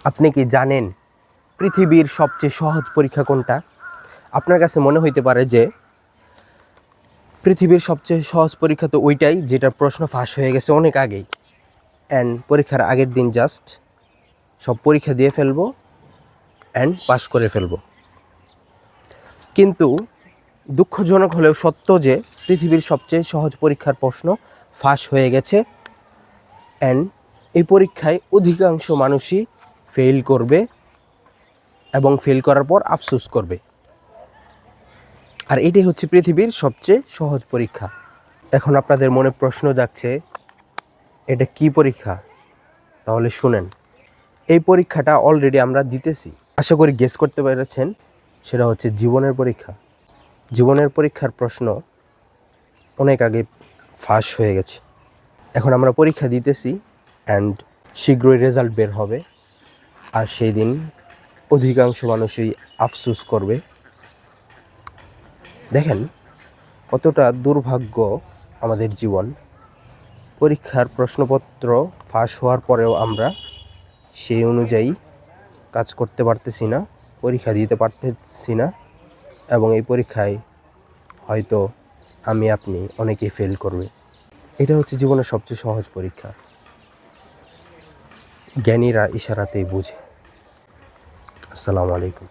আপনি কি জানেন পৃথিবীর সবচেয়ে সহজ পরীক্ষা কোনটা? আপনার কাছে মনে হইতে পারে যে পৃথিবীর সবচেয়ে সহজ পরীক্ষা তো ওইটাই যেটার প্রশ্ন ফাঁস হয়ে গেছে অনেক আগেই, অ্যান্ড পরীক্ষার আগের দিন জাস্ট সব পরীক্ষা দিয়ে ফেলবো অ্যান্ড পাস করে ফেলবো। কিন্তু দুঃখজনক হলেও সত্য যে পৃথিবীর সবচেয়ে সহজ পরীক্ষার প্রশ্ন ফাঁস হয়ে গেছে, অ্যান্ড এই পরীক্ষায় অধিকাংশ মানুষই ফেল করবে এবং ফেল করার পর আফসোস করবে। আর এটাই হচ্ছে পৃথিবীর সবচেয়ে সহজ পরীক্ষা। এখন আপনাদের মনে প্রশ্ন জাগছে, এটা কি পরীক্ষা? তাহলে শুনেন, এই পরীক্ষাটা অলরেডি আমরা দিতেছি, আশা করি গেস করতে পেরেছেন। সেটা হচ্ছে জীবনের পরীক্ষা। জীবনের পরীক্ষার প্রশ্ন অনেক আগে ফাঁস হয়ে গেছে। এখন আমরা পরীক্ষা দিতেছি অ্যান্ড শীঘ্রই রেজাল্ট বের হবে, আর সেই দিন অধিকাংশ মানুষই আফসোস করবে। দেখেন কতটা দুর্ভাগ্য আমাদের জীবন। পরীক্ষার প্রশ্নপত্র ফাঁস হওয়ার পরেও আমরা সেই অনুযায়ী কাজ করতে পারতেছি না, পরীক্ষা দিতে পারতেছি না, এবং এই পরীক্ষায় হয়তো আমি আপনি অনেকেই ফেল করবে। এটা হচ্ছে জীবনের সবচেয়ে সহজ পরীক্ষা। জ্ঞানীরা ইশারাতেই বুঝে। আসসালামু আলাইকুম।